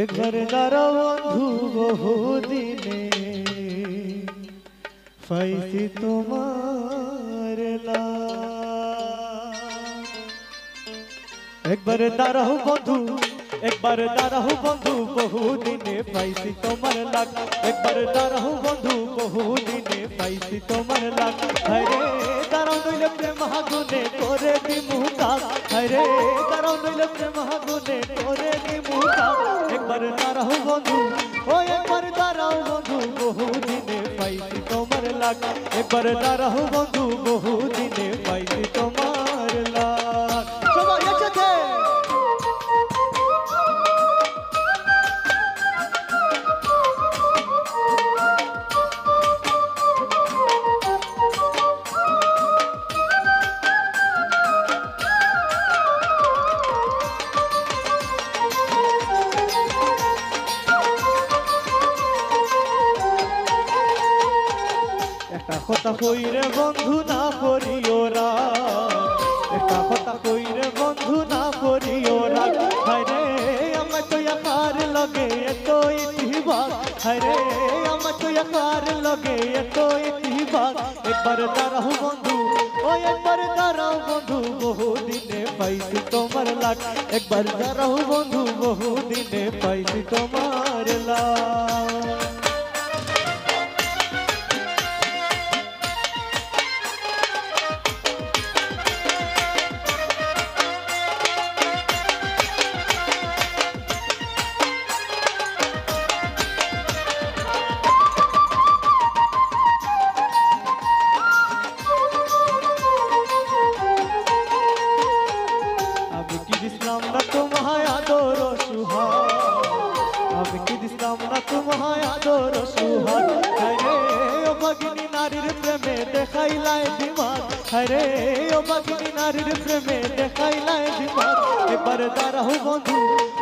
একবার দাঁড়াও বন্ধু বহুদিনে পাইছি তোমার লাগ। একবার দাঁড়াও বন্ধু, একবার দাঁড়াও বন্ধু বহুদিনে পাইছি তোমার লাগ। একবার দাঁড়াও বন্ধু বহুদিনে পাইছি তোমার লাগ। হায়রে দাঁড়াও নইলে প্রেম আগুনে করে দিমু কাজ। হায়রে দাঁড়াও নইলে প্রেম আগুনে করে দিমু কাজ। একবার দাঁড়াও বন্ধু, ও একবার দাঁড়াও বন্ধু বহুদিনে পাইছি তোমার লাগ। একবার দাঁড়াও বন্ধু বহুদিনে পাইছি তোমার লাগ। সবাই একসাথে একটা কথা কইরে বন্ধু না করিও রাগ। একটা কথা কইরে বন্ধু না করিও রাগ। হায়রে আমার তো একার লগে এত ইতিবাগ। হায়রে আমার তো একার লগে এত ইতিবাগ। একবার দাঁড়াও বন্ধু, ও একবার দাঁড়াও বন্ধু বহুদিনে পাইছি তোমার লাগ। একবার দাঁড়াও বন্ধু বহুদিনে পাইছি তোমার লাগ। আমি কি দিলাম না তোমায় আদর সুহাগ। আমি কি দিলাম না তোমায় আদর সুহাগ। হায়রে ও ভগিনী নারীর প্রেমে দেখাইলাই দিমাগ। হায়রে ও ভগিনী নারীর প্রেমে দেখাইলাই দিমাগ। একবার দাঁড়াও বন্ধু,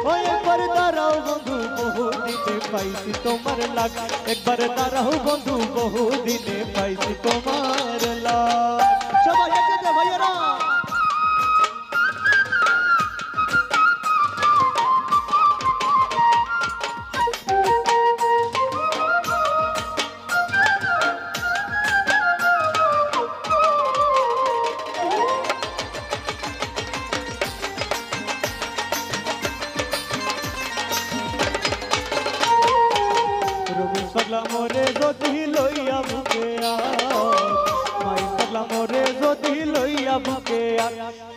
ও একবার দাঁড়াও বন্ধু বহুদিনে পাইছি তোমার লাগ। একবার দাঁড়াও বন্ধু বহুদিনে পাইছি তোমার লাগ। সবাই একসাথে ভাইয়েরা পাগলা মোরে যদি লইয়া বুকে মাই পাগলা মোরে যদি লইয়া বুকে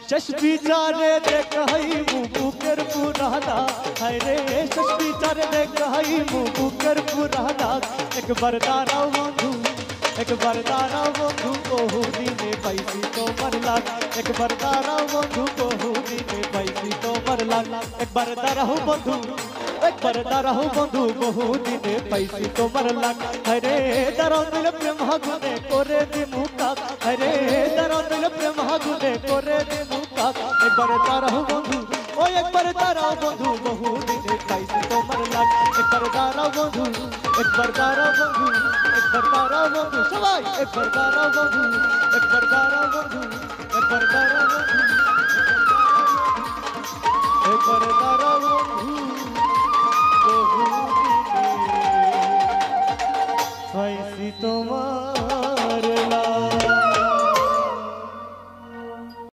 শেষ বিচারে দেখাই বুকের পুরানা। হায়রে শেষ বিচারে দেখাই বুকের পুরানা। একবার দাঁড়াও বন্ধু, একবার দাঁড়াও বন্ধু বহুদিনে পাইছি তোমার লাগ। একবার দাঁড়াও বন্ধু বহুদিনে পাইছি তোমার লাগ। একবার দাঁড়াও বন্ধু, একবার দাঁড়াও বন্ধু বহুদিনে পাইছি তোমার লাগ। হায়রে দাঁড়াও নইলে প্রেম আগুনে করে দিমু কাজ। হায়রে দাঁড়াও নইলে প্রেম আগুনে করে দিমু কাজ। একবার দাঁড়াও বন্ধু, ও একবার দাঁড়াও বন্ধু বহুদিনে পাইছি তোমার লাগ। একবার দাঁড়াও বন্ধু, একবার দাঁড়াও বন্ধু, একবার দাঁড়াও বন্ধু। সবাই একবার দাঁড়াও বন্ধু, একবার দাঁড়াও বন্ধু, একবার দাঁড়াও বন্ধু, একবার দাঁড়াও বন্ধু বহুদিনে পাইছি তোমার